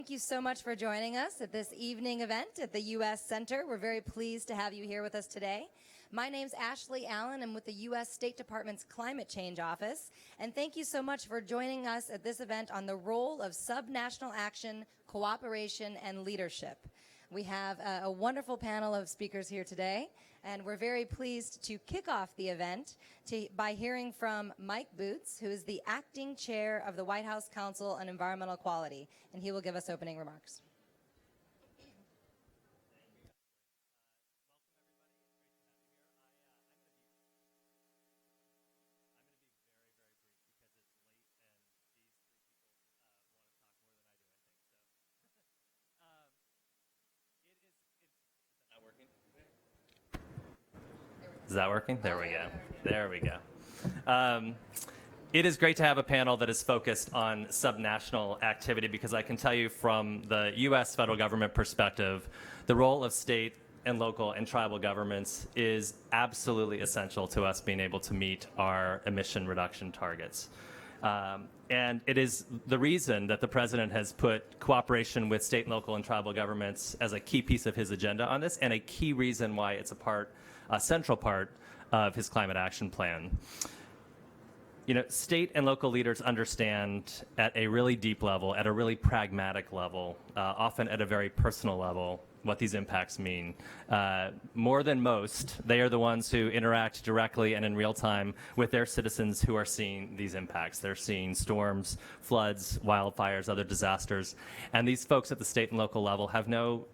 Thank you so much for joining us at this evening event at the U.S. Center. We're very pleased to have you here with us today. My name's Ashley Allen. I'm with the U.S. State Department's Climate Change Office. And thank you so much for joining us at this event on the role of subnational action, cooperation, and leadership. We have a wonderful panel of speakers here today, and we're very pleased to kick off the event by hearing from Mike Boots, who is the acting chair of the White House Council on Environmental Quality, and he will give us opening remarks. Is that working? There we go. There we go. It is great to have a panel that is focused on subnational activity because I can tell you from the U.S. federal government perspective, the role of state and local and tribal governments is absolutely essential to us being able to meet our emission reduction targets. And it is the reason that the president has put cooperation with state, local, and tribal governments as a key piece of his agenda on this, and a key reason why it's a central part of his climate action plan. You know, state and local leaders understand at a really deep level, at a really pragmatic level, often at a very personal level, what these impacts mean. More than most, they are the ones who interact directly and in real time with their citizens who are seeing these impacts. They're seeing storms, floods, wildfires, other disasters, and these folks at the state and local level have no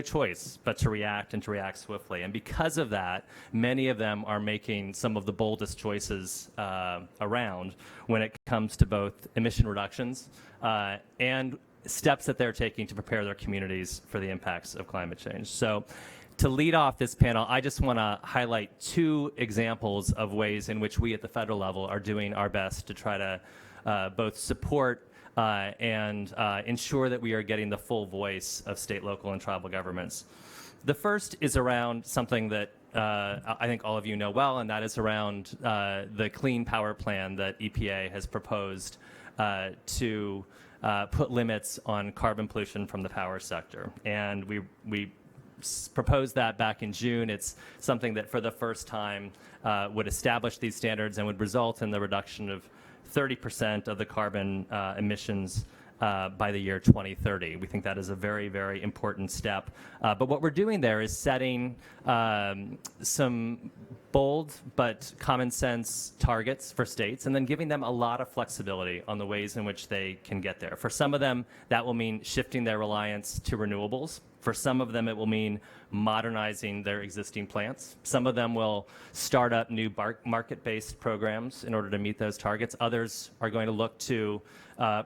choice but to react and to react swiftly. And because of that, many of them are making some of the boldest choices around when it comes to both emission reductions and steps that they're taking to prepare their communities for the impacts of climate change. So to lead off this panel, I just want to highlight two examples of ways in which we at the federal level are doing our best to try to both support and ensure that we are getting the full voice of state, local, and tribal governments. The first is around something that I think all of you know well, and that is around the Clean Power Plan that EPA has proposed to put limits on carbon pollution from the power sector. And we proposed that back in June. It's something that for the first time would establish these standards and would result in the reduction of 30% of the carbon emissions by the year 2030. We think that is a very, very important step. But what we're doing there is setting some bold but common sense targets for states and then giving them a lot of flexibility on the ways in which they can get there. For some of them, that will mean shifting their reliance to renewables. For some of them, it will mean modernizing their existing plants. Some of them will start up new market-based programs in order to meet those targets. Others are going to look to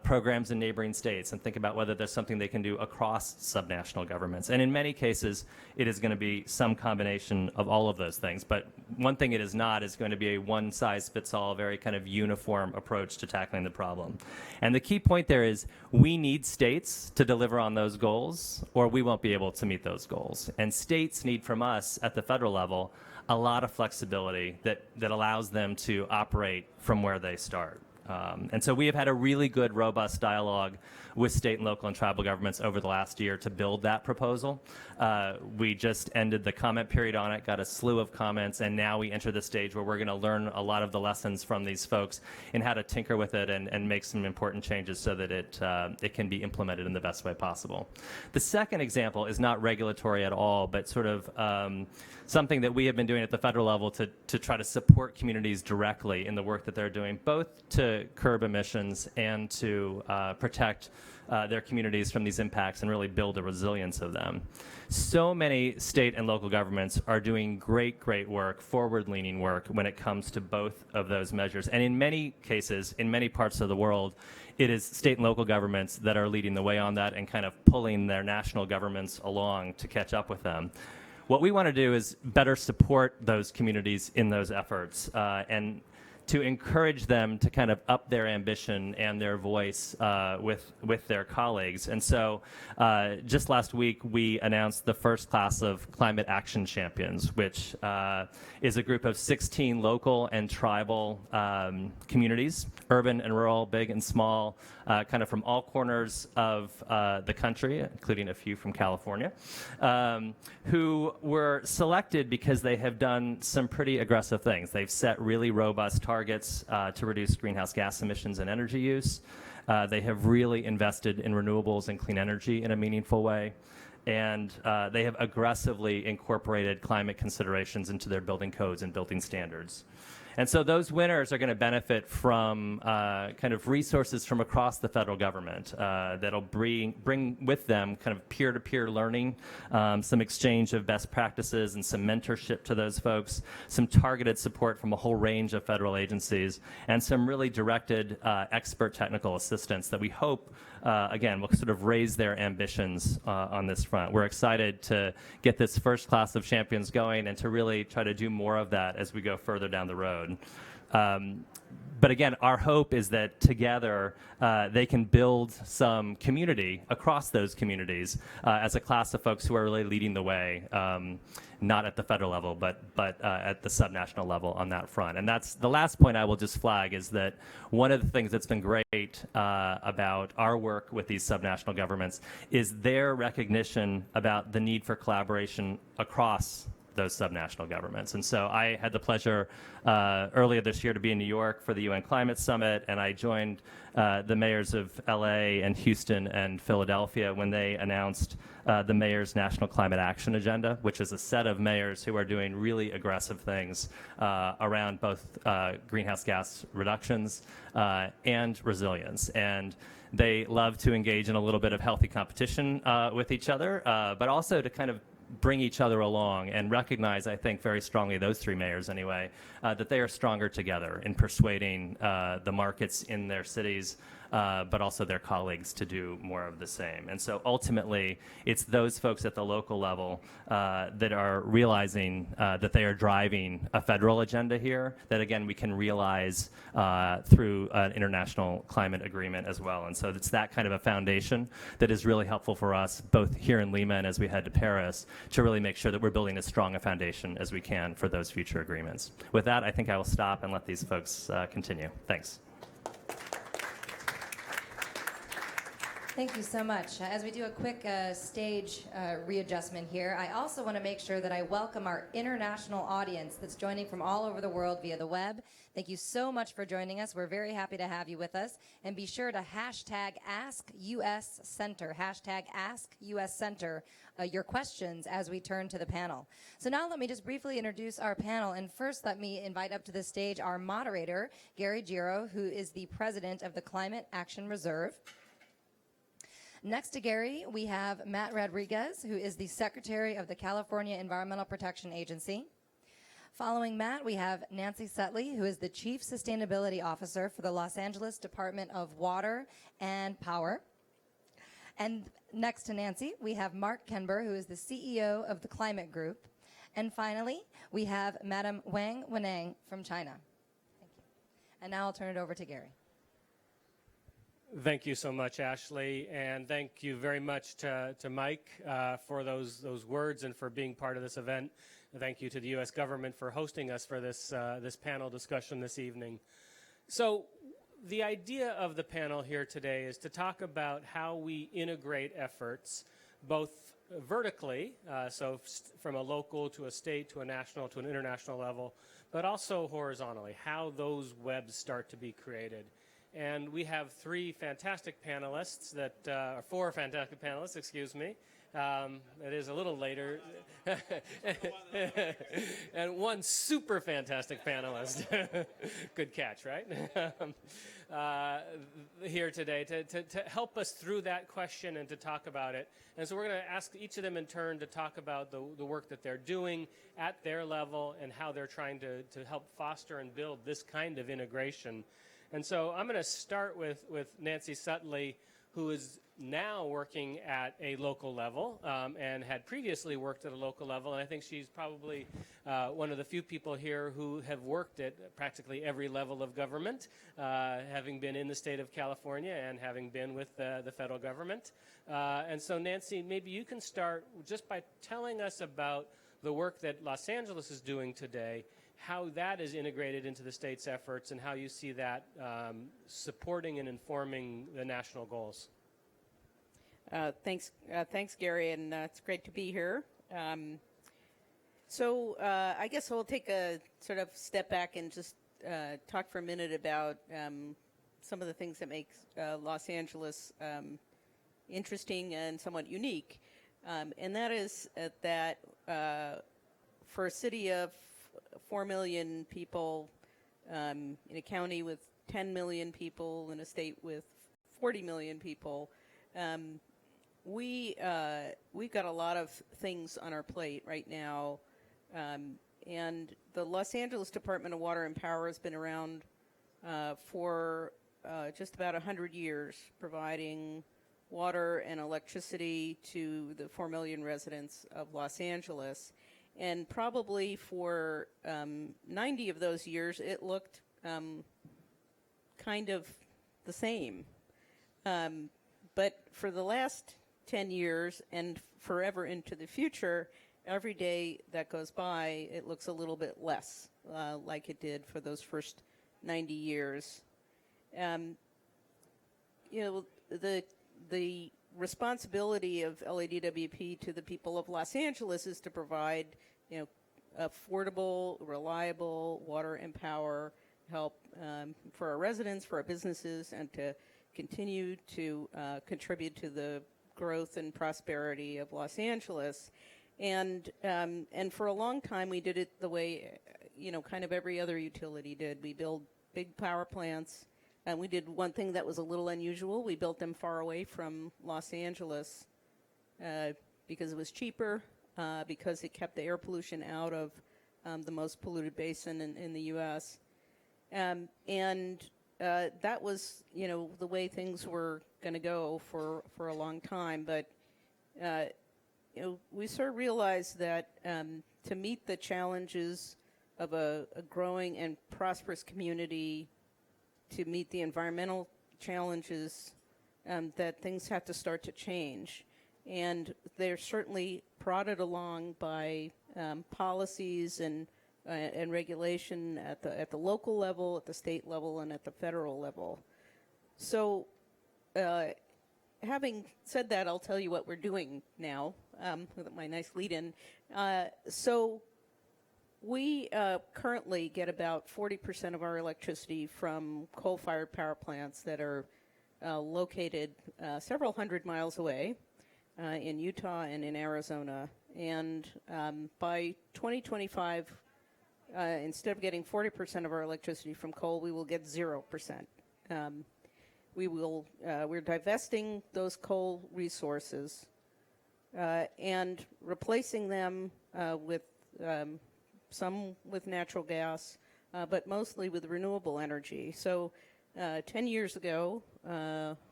programs in neighboring states and think about whether there's something they can do across subnational governments. And in many cases, it is going to be some combination of all of those things. But one thing it is not is going to be a one-size-fits-all, very kind of uniform approach to tackling the problem. And the key point there is we need states to deliver on those goals, or we won't be able to meet those goals. And states need from us at the federal level a lot of flexibility that allows them to operate from where they start. And so we have had a really good, robust dialogue with state and local and tribal governments over the last year to build that proposal. We just ended the comment period on it, got a slew of comments, and now we enter the stage where we're going to learn a lot of the lessons from these folks and how to tinker with it and make some important changes so that it can be implemented in the best way possible. The second example is not regulatory at all, but sort of something that we have been doing at the federal level to try to support communities directly in the work that they're doing, both to curb emissions and to protect their communities from these impacts and really build a resilience of them. So many state and local governments are doing great work, forward-leaning work when it comes to both of those measures. And in many cases, in many parts of the world, it is state and local governments that are leading the way on that and kind of pulling their national governments along to catch up with them. What we want to do is better support those communities in those efforts and to encourage them to kind of up their ambition and their voice with their colleagues. And so just last week, we announced the first class of Climate Action Champions, which is a group of 16 local and tribal communities, urban and rural, big and small, kind of from all corners of the country, including a few from California, who were selected because they have done some pretty aggressive things. They've set really robust targets to reduce greenhouse gas emissions and energy use. They have really invested in renewables and clean energy in a meaningful way. And they have aggressively incorporated climate considerations into their building codes and building standards. And so those winners are going to benefit from kind of resources from across the federal government that'll bring with them kind of peer-to-peer learning, some exchange of best practices and some mentorship to those folks, some targeted support from a whole range of federal agencies, and some really directed expert technical assistance that we hope again, will sort of raise their ambitions on this front. We're excited to get this first class of champions going and to really try to do more of that as we go further down the road. But again, our hope is that together they can build some community across those communities as a class of folks who are really leading the way, not at the federal level, but at the subnational level on that front. And that's the last point I will just flag, is that one of the things that's been great about our work with these subnational governments is their recognition about the need for collaboration across those subnational governments. And so I had the pleasure earlier this year to be in New York for the UN Climate Summit, and I joined the mayors of LA and Houston and Philadelphia when they announced the Mayor's National Climate Action Agenda, which is a set of mayors who are doing really aggressive things around both greenhouse gas reductions and resilience. And they love to engage in a little bit of healthy competition with each other, but also to kind of bring each other along and recognize, I think, very strongly, those three mayors anyway, that they are stronger together in persuading the markets in their cities, but also their colleagues to do more of the same. And so ultimately, it's those folks at the local level that are realizing that they are driving a federal agenda here that, again, we can realize through an international climate agreement as well. And so it's that kind of a foundation that is really helpful for us, both here in Lima and as we head to Paris, to really make sure that we're building as strong a foundation as we can for those future agreements. With that, I think I will stop and let these folks continue. Thanks. Thank you so much. As we do a quick stage readjustment here, I also want to make sure that I welcome our international audience that's joining from all over the world via the web. Thank you so much for joining us. We're very happy to have you with us. And be sure to hashtag AskUSCenter, hashtag AskUSCenter, your questions as we turn to the panel. So now let me just briefly introduce our panel. And first, let me invite up to the stage our moderator, Gary Giro, who is the president of the Climate Action Reserve. Next to Gary, we have Matt Rodriguez, who is the Secretary of the California Environmental Protection Agency. Following Matt, we have Nancy Sutley, who is the Chief Sustainability Officer for the Los Angeles Department of Water and Power. And next to Nancy, we have Mark Kenber, who is the CEO of the Climate Group. And finally, we have Madam Wang Wenang from China. Thank you. And now I'll turn it over to Gary. Thank you so much, Ashley, and thank you very much to Mike for those words and for being part of this event. Thank you to the U.S. government for hosting us for this panel discussion this evening. So the idea of the panel here today is to talk about how we integrate efforts both vertically, so from a local to a state to a national to an international level, but also horizontally, how those webs start to be created. And we have four fantastic panelists, excuse me. It is a little later. And one super fantastic panelist. Good catch, right? Here today to help us through that question and to talk about it. And so we're going to ask each of them in turn to talk about the work that they're doing at their level and how they're trying to help foster and build this kind of integration. And so I'm going to start with Nancy Sutley, who is now working at a local level and had previously worked at a local level. And I think she's probably one of the few people here who have worked at practically every level of government, having been in the state of California and having been with the federal government. And so, Nancy, maybe you can start just by telling us about the work that Los Angeles is doing today, how that is integrated into the state's efforts, and how you see that supporting and informing the national goals. Thanks, Gary, and it's great to be here. So I guess I'll take a sort of step back and just talk for a minute about some of the things that make Los Angeles interesting and somewhat unique. And that is that for a city of 4 million people, in a county with 10 million people, in a state with 40 million people, we've got a lot of things on our plate right now. And the Los Angeles Department of Water and Power has been around for just about 100 years, providing water and electricity to the 4 million residents of Los Angeles. And probably for 90 of those years, it looked kind of the same. But for the last 10 years and forever into the future, every day that goes by, it looks a little bit less like it did for those first 90 years. The responsibility of LADWP to the people of Los Angeles is to provide, affordable, reliable water and power help for our residents, for our businesses, and to continue to contribute to the growth and prosperity of Los Angeles. And for a long time, we did it the way, kind of every other utility did. We built big power plants. And we did one thing that was a little unusual. We built them far away from Los Angeles because it was cheaper, because it kept the air pollution out of the most polluted basin in the U.S. And that was, the way things were going to go for a long time. But, we sort of realized that to meet the challenges of a growing and prosperous community, to meet the environmental challenges, that things have to start to change. And they're certainly prodded along by policies and regulation at the local level, at the state level, and at the federal level. So having said that, I'll tell you what we're doing now with my nice lead-in. So we currently get about 40% of our electricity from coal-fired power plants that are located several hundred miles away in Utah and in Arizona. And by 2025, instead of getting 40% of our electricity from coal, we will get 0%. We're divesting those coal resources and replacing them with some with natural gas, but mostly with renewable energy. So 10 years ago,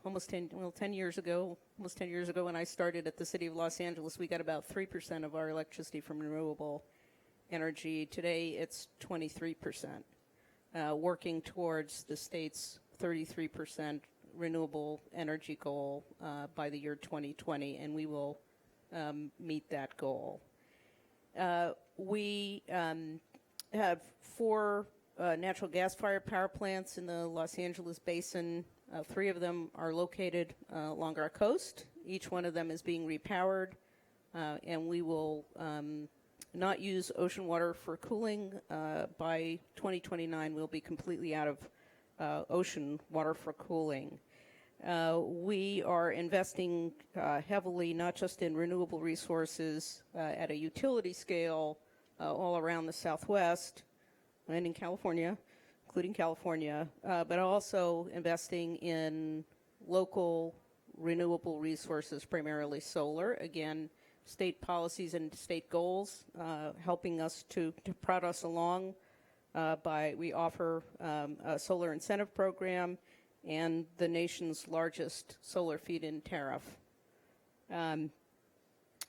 almost 10 years ago when I started at the City of Los Angeles, we got about 3% of our electricity from renewable energy. Today, it's 23%, working towards the state's 33% renewable energy goal by the year 2020, and we will meet that goal. We have 4 natural gas-fired power plants in the Los Angeles basin. 3 of them are located along our coast. Each one of them is being repowered, and we will not use ocean water for cooling. By 2029, we'll be completely out of ocean water for cooling. We are investing heavily, not just in renewable resources at a utility scale all around the Southwest and in California, including California, but also investing in local renewable resources, primarily solar. Again, state policies and state goals helping us to prod us along we offer a solar incentive program, and the nation's largest solar feed-in tariff.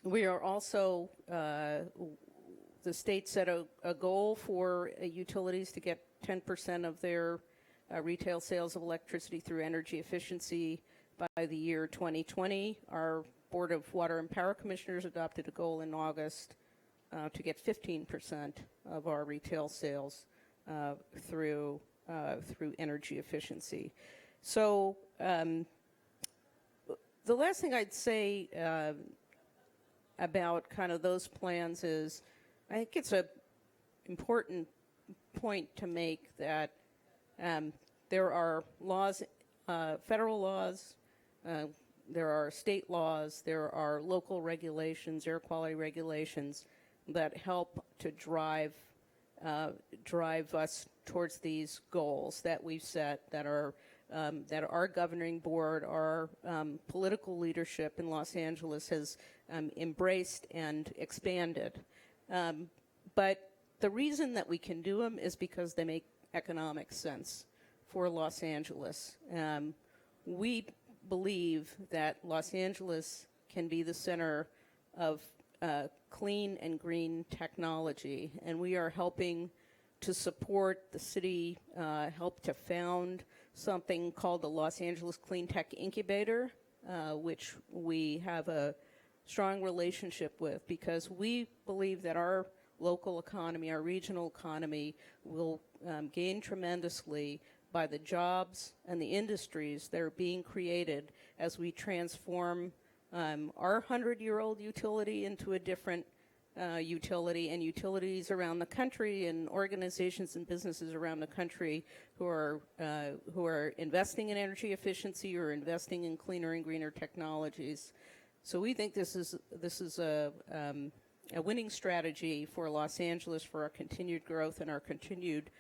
We are also, the state set a goal for utilities to get 10% of their retail sales of electricity through energy efficiency by the year 2020. Our Board of Water and Power Commissioners adopted a goal in August to get 15% of our retail sales through energy efficiency. So the last thing I'd say about kind of those plans is, I think it's an important point to make that there are laws, federal laws, there are state laws, there are local regulations, air quality regulations that help to drive us towards these goals that we've set, that our governing board, our political leadership in Los Angeles has embraced and expanded. But the reason that we can do them is because they make economic sense for Los Angeles. We believe that Los Angeles can be the center of clean and green technology, and we are helping to support the city, help to found something called the Los Angeles Clean Tech Incubator, which we have a strong relationship with, because we believe that our local economy, our regional economy, will gain tremendously by the jobs and the industries that are being created as we transform our 100-year-old utility into a different utility, and utilities around the country and organizations and businesses around the country who are investing in energy efficiency or investing in cleaner and greener technologies. So we think this is a winning strategy for Los Angeles for our continued growth and our continued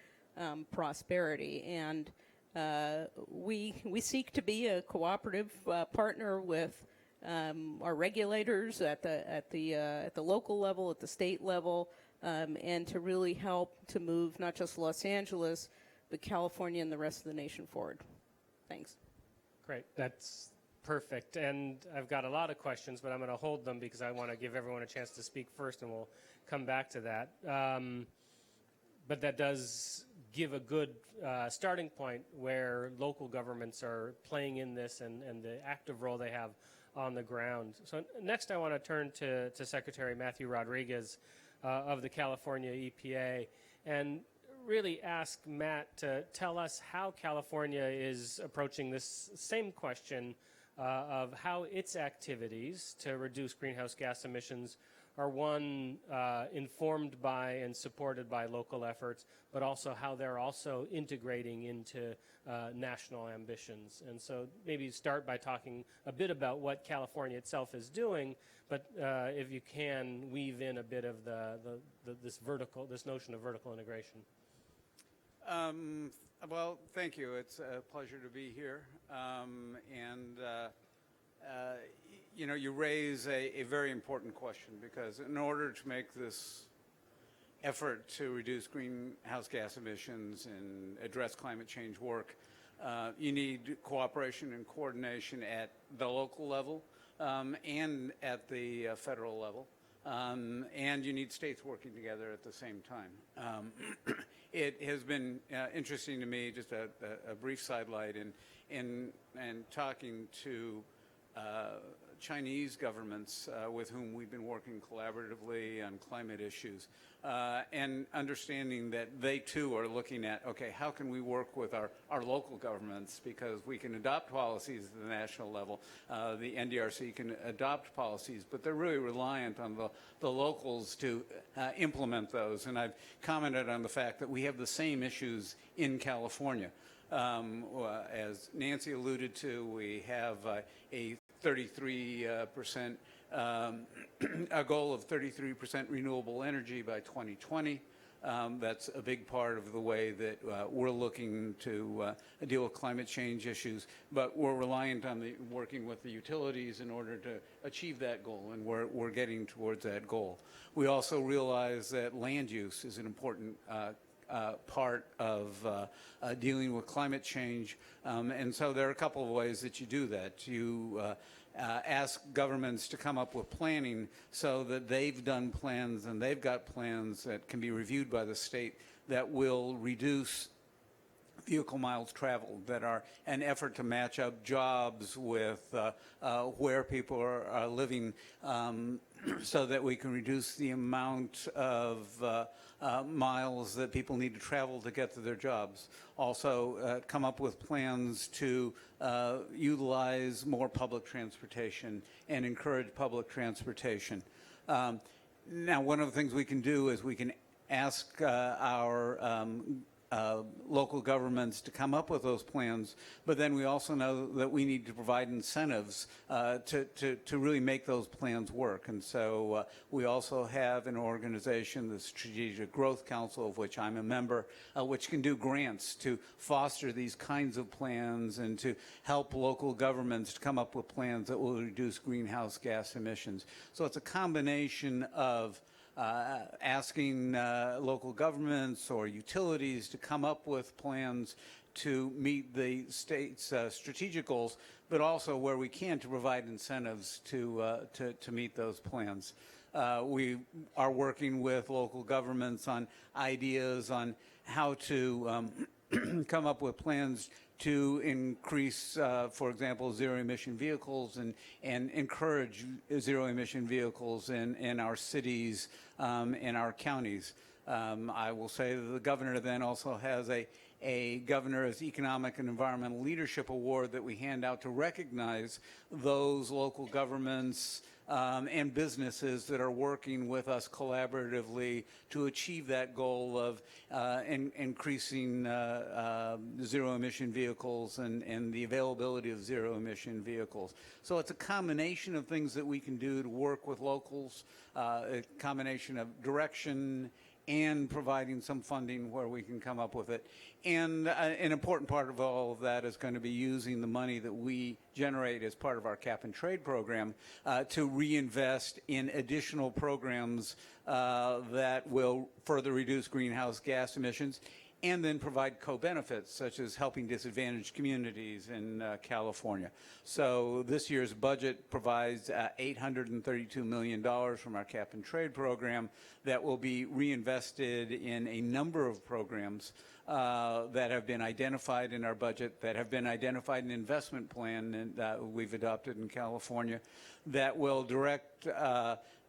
prosperity. And we seek to be a cooperative partner with our regulators at the local level, at the state level, and to really help to move not just Los Angeles, but California and the rest of the nation forward. Thanks. Great. That's perfect. And I've got a lot of questions, but I'm going to hold them because I want to give everyone a chance to speak first, and we'll come back to that. But that does give a good starting point where local governments are playing in this and the active role they have on the ground. So next I want to turn to Secretary Matthew Rodriguez of the California EPA and really ask Matt to tell us how California is approaching this same question of how its activities to reduce greenhouse gas emissions are, one, informed by and supported by local efforts, but also how they're also integrating into national ambitions. And so maybe start by talking a bit about what California itself is doing, but if you can, weave in a bit of this notion of vertical integration. Well, thank you. It's a pleasure to be here. You know, you raise a very important question, because in order to make this effort to reduce greenhouse gas emissions and address climate change work, you need cooperation and coordination at the local level and at the federal level, and you need states working together at the same time. It has been interesting to me, just a brief sidelight, in talking to Chinese governments with whom we've been working collaboratively on climate issues, and understanding that they too are looking at, okay, how can we work with our local governments, because we can adopt policies at the national level, the NDRC can adopt policies, but they're really reliant on the locals to implement those. And I've commented on the fact that we have the same issues in California. As Nancy alluded to, we have a 33%, a goal of 33% renewable energy by 2020. That's a big part of the way that we're looking to deal with climate change issues, but we're reliant on working with the utilities in order to achieve that goal, and we're getting towards that goal. We also realize that land use is an important part of dealing with climate change. And so there are a couple of ways that you do that. You ask governments to come up with planning so that they've done plans and they've got plans that can be reviewed by the state that will reduce vehicle miles traveled, that are an effort to match up jobs with where people are living, so that we can reduce the amount of miles that people need to travel to get to their jobs. Also, come up with plans to utilize more public transportation and encourage public transportation. Now, one of the things we can do is we can ask our local governments to come up with those plans, but then we also know that we need to provide incentives to really make those plans work. And so we also have an organization, the Strategic Growth Council, of which I'm a member, which can do grants to foster these kinds of plans and to help local governments to come up with plans that will reduce greenhouse gas emissions. So it's a combination of asking local governments or utilities to come up with plans to meet the state's strategic goals, but also where we can to provide incentives to meet those plans. We are working with local governments on ideas on how to come up with plans to increase, for example, zero-emission vehicles and encourage zero-emission vehicles in our cities, in our counties. I will say that the governor then also has a Governor's Economic and Environmental Leadership Award that we hand out to recognize those local governments and businesses that are working with us collaboratively to achieve that goal of increasing zero-emission vehicles and the availability of zero-emission vehicles. So it's a combination of things that we can do to work with locals, a combination of direction and providing some funding where we can come up with it. And an important part of all of that is going to be using the money that we generate as part of our cap and trade program to reinvest in additional programs that will further reduce greenhouse gas emissions, and then provide co-benefits, such as helping disadvantaged communities in California. So this year's budget provides $832 million from our cap and trade program that will be reinvested in a number of programs that have been identified in our budget, that have been identified in an investment plan that we've adopted in California, that will direct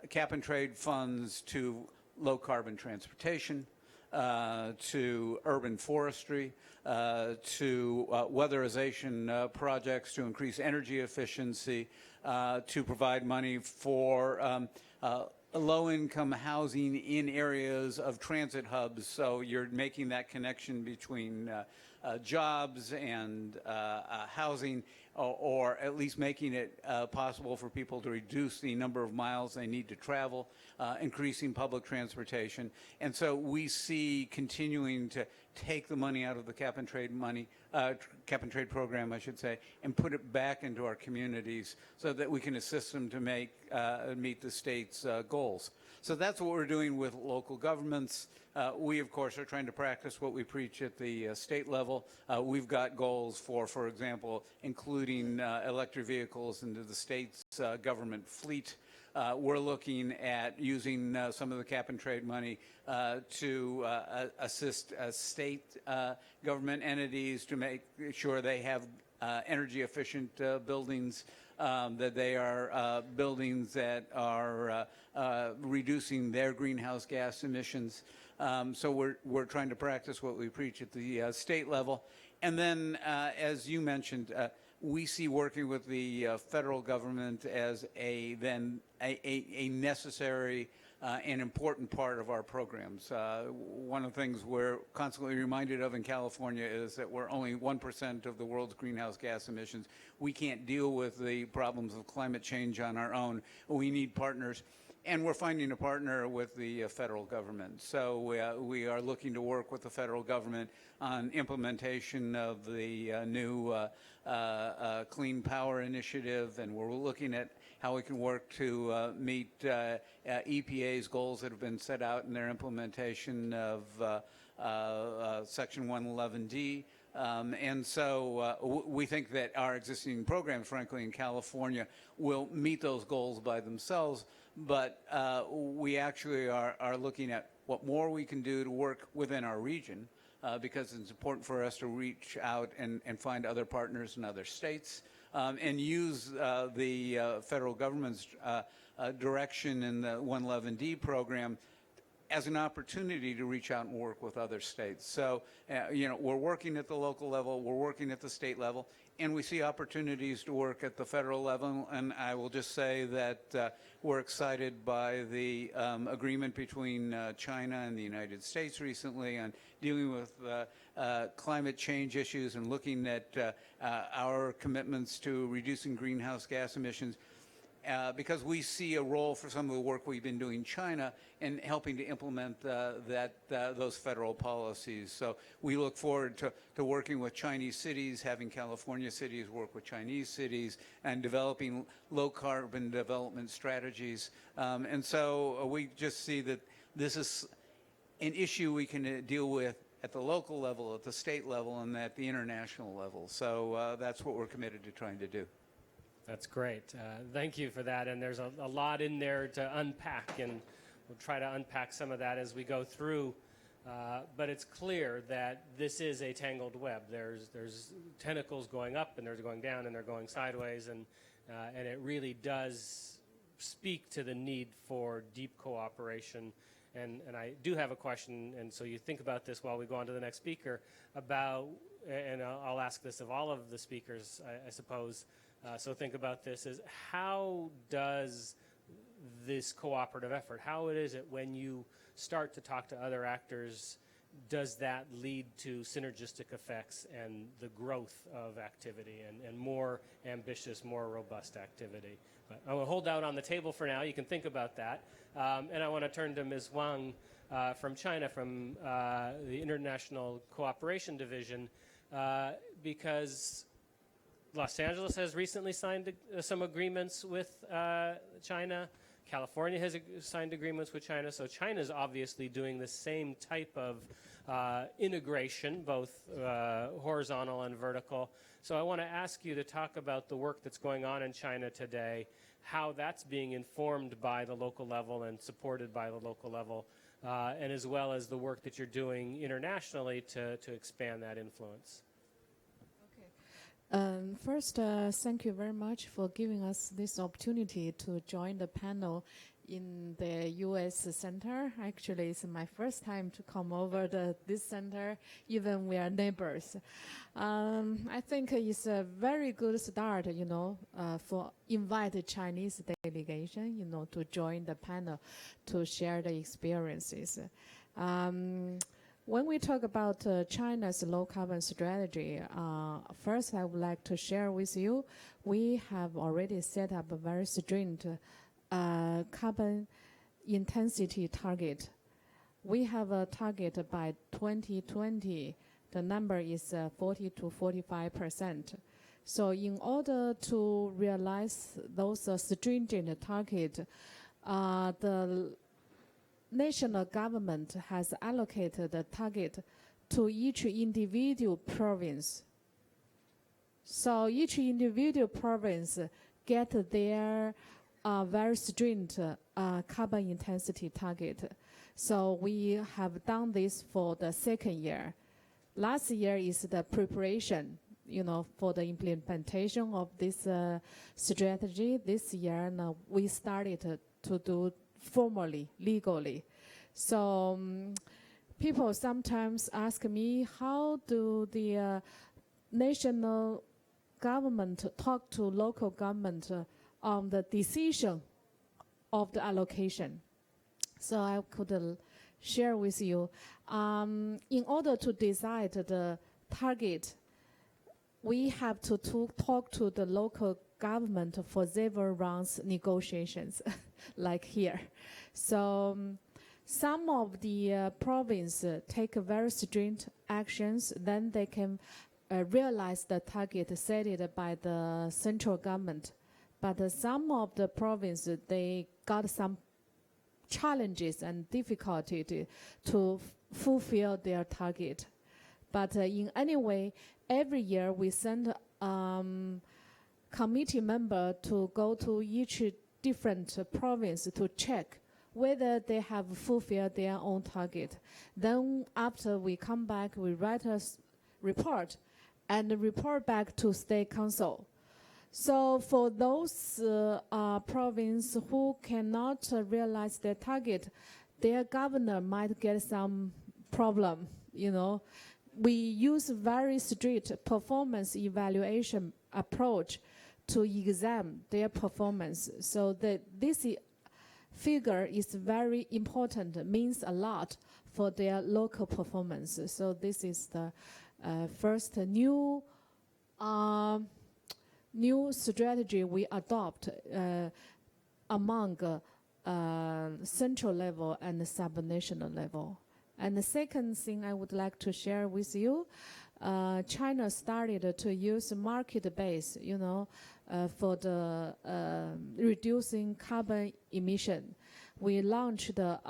cap and trade funds to low-carbon transportation, to urban forestry, to weatherization projects to increase energy efficiency, to provide money for low-income housing in areas of transit hubs. So you're making that connection between jobs and housing, or at least making it possible for people to reduce the number of miles they need to travel, increasing public transportation. And so we see continuing to take the money out of the cap and trade program, I should say, and put it back into our communities so that we can assist them to meet the state's goals. So that's what we're doing with local governments. We, of course, are trying to practice what we preach at the state level. We've got goals for example, including electric vehicles into the state's government fleet. We're looking at using some of the cap and trade money to assist state government entities to make sure they have energy efficient buildings, that they are buildings that are reducing their greenhouse gas emissions. So we're trying to practice what we preach at the state level. And then, as you mentioned, we see working with the federal government as a necessary and important part of our programs. One of the things we're constantly reminded of in California is that we're only 1% of the world's greenhouse gas emissions. We can't deal with the problems of climate change on our own. We need partners. And we're finding a partner with the federal government. So we are looking to work with the federal government on implementation of the new Clean Power Initiative, and we're looking at how we can work to meet EPA's goals that have been set out in their implementation of Section 111D. And so we think that our existing programs, frankly, in California will meet those goals by themselves, but we actually are looking at what more we can do to work within our region, because it's important for us to reach out and find other partners in other states, and use the federal government's direction in the 111D program as an opportunity to reach out and work with other states. So, you know, we're working at the local level, we're working at the state level, and we see opportunities to work at the federal level. And I will just say that we're excited by the agreement between China and the United States recently on dealing with climate change issues and looking at our commitments to reducing greenhouse gas emissions. Because we see a role for some of the work we've been doing in China in helping to implement those federal policies. So we look forward to working with Chinese cities, having California cities work with Chinese cities, and developing low-carbon development strategies. And so we just see that this is an issue we can deal with at the local level, at the state level, and at the international level. So that's what we're committed to trying to do. That's great. Thank you for that. And there's a lot in there to unpack, and we'll try to unpack some of that as we go through. But it's clear that this is a tangled web. There's tentacles going up, and they're going down, and they're going sideways, and it really does speak to the need for deep cooperation. And I do have a question, and so you think about this while we go on to the next speaker, about, and I'll ask this of all of the speakers, I suppose. So think about this as, how does this cooperative effort, how is it when you start to talk to other actors, does that lead to synergistic effects and the growth of activity and more ambitious, more robust activity? But I will hold out on the table for now. You can think about that. And I want to turn to Ms. Wang from China, from the International Cooperation Division, because Los Angeles has recently signed some agreements with China. California has signed agreements with China. So China is obviously doing the same type of integration, both horizontal and vertical. So I want to ask you to talk about the work that's going on in China today, how that's being informed by the local level and supported by the local level, and as well as the work that you're doing internationally to expand that influence. First, thank you very much for giving us this opportunity to join the panel in the U.S. Center. Actually, it's my first time to come over this center, even we are neighbors. I think it's a very good start, you know, for invite the Chinese delegation, you know, to join the panel to share the experiences. When we talk about China's low-carbon strategy, first I would like to share with you, we have already set up a very stringent carbon intensity target. We have a target by 2020. The number is 40 to 45%. So in order to realize those stringent targets, the national government has allocated a target to each individual province. So each individual province get their very stringent carbon intensity target. So we have done this for the second year. Last year is the preparation, you know, for the implementation of this strategy. This year now we started to do formally, legally. So people sometimes ask me, how do the national government talk to local government on the decision of the allocation? So I could share with you. In order to decide the target, we have to talk to the local government for several rounds negotiations, like here. So some of the provinces take very stringent actions, then they can realize the target set by the central government. But some of the provinces, they got some challenges and difficulty to fulfill their target. But in any way, every year we send committee member to go to each different province to check whether they have fulfilled their own target. Then after we come back, we write a report and report back to State Council. So for those provinces who cannot realize their target, their governor might get some problem, you know. We use very strict performance evaluation approach to examine their performance. So that this figure is very important, means a lot for their local performance. So this is the first new strategy we adopt among central level and subnational level. And the second thing I would like to share with you, China started to use market-based, you know, for the reducing carbon emission. We launched the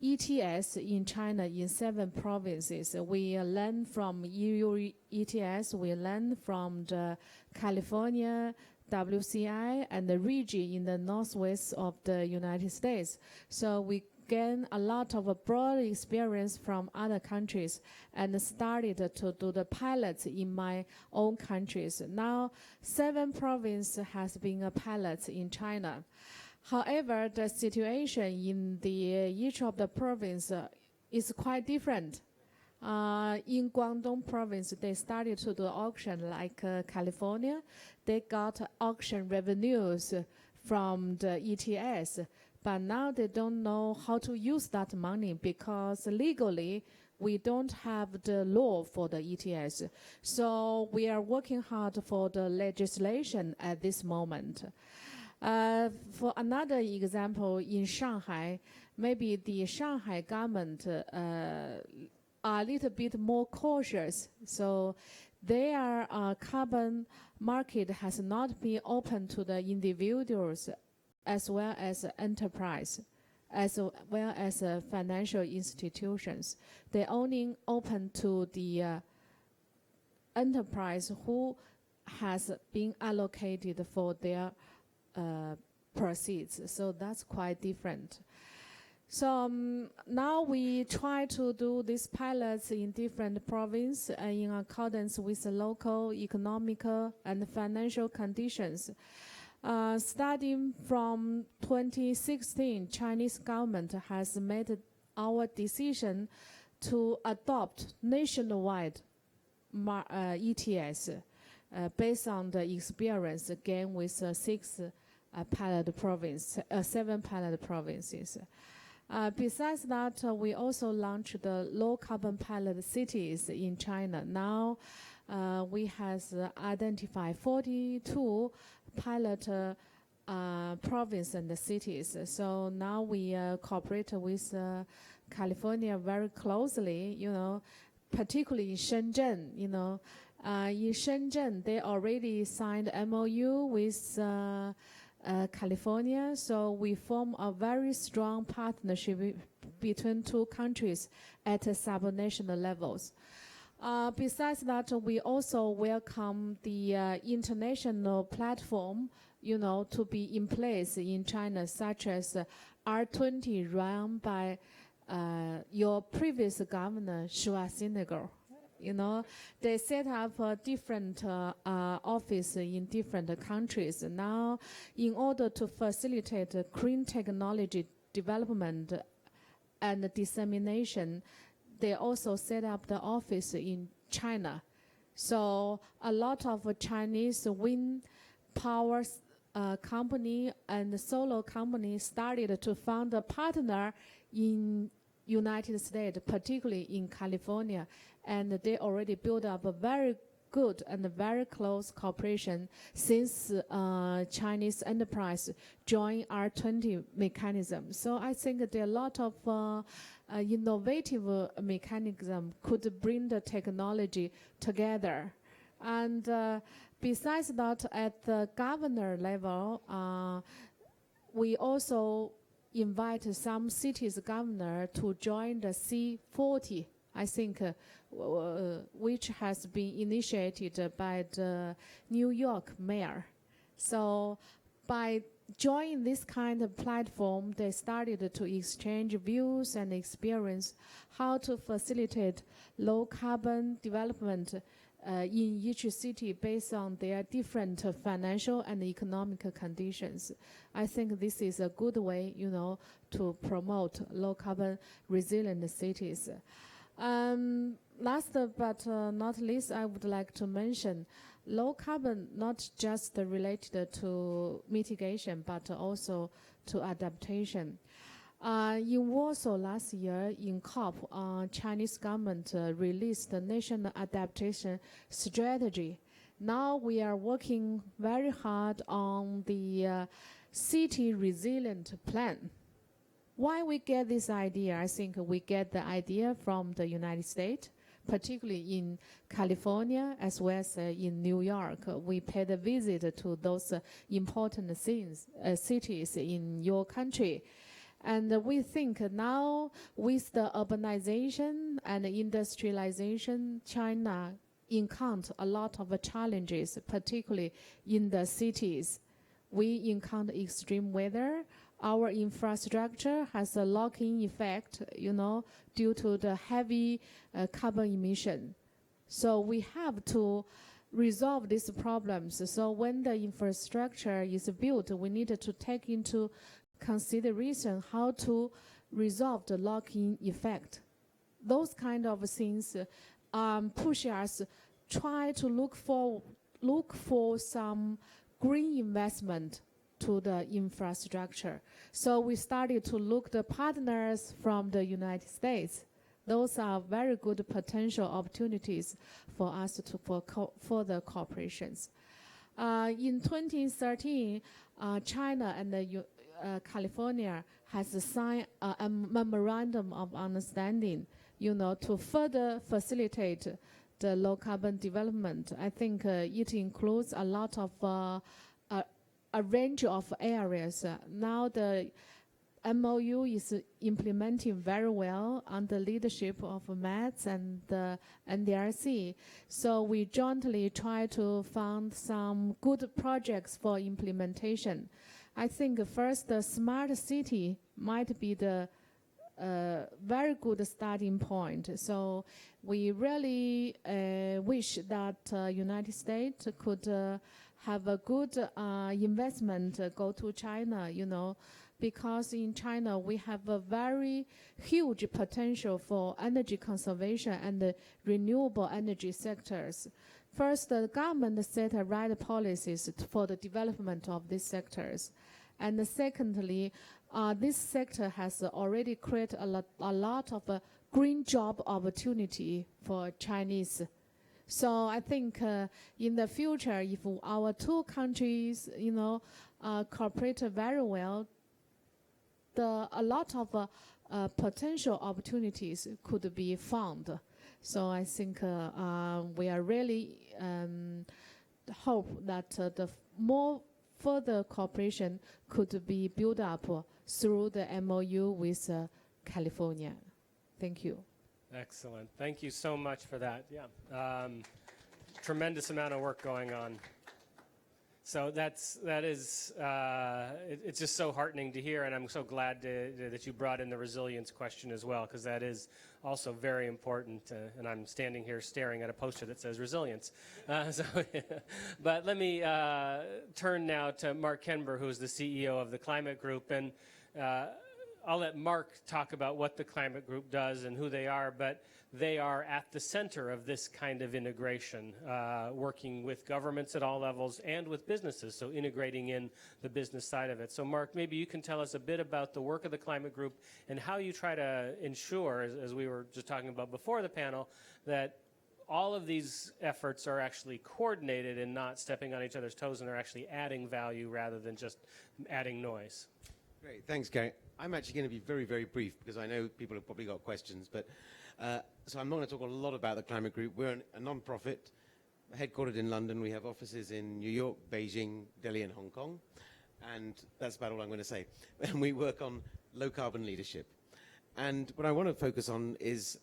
ETS in China in 7 provinces. We learn from EU ETS, we learn from the California WCI and the region in the northwest of the United States. So we gain a lot of broad experience from other countries and started to do the pilots in my own countries. Now 7 provinces has been a pilot in China. However, the situation in each of the province is quite different. In Guangdong province, they started to do auction like California. They got auction revenues from the ETS, but now they don't know how to use that money because legally we don't have the law for the ETS. So we are working hard for the legislation at this moment. For another example, in Shanghai, maybe the Shanghai government are a little bit more cautious. So their carbon market has not been open to the individuals as well as enterprise, as well as financial institutions. They only open to the enterprise who has been allocated for their proceeds. So that's quite different. So now we try to do these pilots in different provinces in accordance with the local economical and financial conditions. Starting from 2016, Chinese government has made our decision to adopt nationwide ETS based on the experience gained with 7 pilot provinces. Besides that, we also launched the low carbon pilot cities in China. Now we have identified 42 pilot provinces and cities. So now we cooperate with California very closely, you know, particularly in Shenzhen, you know. In Shenzhen, they already signed MOU with California, so we form a very strong partnership between 2 countries at subnational levels. Besides that, we also welcome the international platform, you know, to be in place in China, such as R20 run by your previous governor, Schwarzenegger. You know, they set up a different office in different countries. Now, in order to facilitate clean technology development and dissemination, they also set up the office in China. So a lot of Chinese wind power company and solar companies started to found a partner in United States, particularly in California, and they already built up a very good and very close cooperation since Chinese enterprise joined R20 mechanism. So I think there are a lot of innovative mechanism could bring the technology together. And Besides that, at the governor level, we also invite some cities' governor to join the C40, I think, which has been initiated by the New York mayor. So by joining this kind of platform, they started to exchange views and experience how to facilitate low carbon development in each city based on their different financial and economic conditions. I think this is a good way, to promote low carbon resilient cities. Last but not least, I would like to mention low carbon not just related to mitigation, but also to adaptation. In Warsaw last year, in COP, Chinese government released the national adaptation strategy. Now we are working very hard on the city resilient plan. Why we get this idea? I think we get the idea from the United States, particularly in California as well as in New York. We paid a visit to those important cities in your country. And we think now with the urbanization and industrialization, China encounters a lot of challenges, particularly in the cities. We encounter extreme weather. Our infrastructure has a lock-in effect, due to the heavy carbon emission. So we have to resolve these problems. So when the infrastructure is built, we need to take into consideration how to resolve the lock-in effect. Those kind of things push us try to look for some green investment to the infrastructure. So we started to look the partners from the United States. Those are very good potential opportunities for us for further cooperations. In 2013, China and California has signed a memorandum of understanding, to further facilitate the low carbon development. I think it includes a lot of a range of areas. Now the MOU is implementing very well under leadership of MATS and the NDRC. So we jointly try to find some good projects for implementation. I think first the smart city might be the very good starting point. So we really wish that United States could have a good investment go to China, because in China we have a very huge potential for energy conservation and the renewable energy sectors. First, the government set the right policies for the development of these sectors. And secondly, this sector has already created a lot of green job opportunity for Chinese. So I think in the future, if our two countries, cooperate very well, a lot of potential opportunities could be found. So I think we are really hope that the more further cooperation could be built up through the MOU with California. Thank you. Excellent. Thank you so much for that. Yeah, tremendous amount of work going on. So it's just so heartening to hear, and I'm so glad that you brought in the resilience question as well, because that is also very important. And I'm standing here staring at a poster that says resilience. But let me turn now to Mark Kenber, who is the CEO of the Climate Group, and I'll let Mark talk about what the Climate Group does and who they are, but they are at the center of this kind of integration, working with governments at all levels and with businesses, so integrating in the business side of it. So Mark, maybe you can tell us a bit about the work of the Climate Group and how you try to ensure, as we were just talking about before the panel, that all of these efforts are actually coordinated and not stepping on each other's toes, and they're actually adding value rather than just adding noise. Great, thanks, Gary. I'm actually going to be very, very brief because I know people have probably got questions. But so I'm not going to talk a lot about the Climate Group. We're a non-profit. headquartered in London. We have offices in New York, Beijing, Delhi, and Hong Kong. And that's about all I'm going to say. And we work on low-carbon leadership. And what I want to focus on is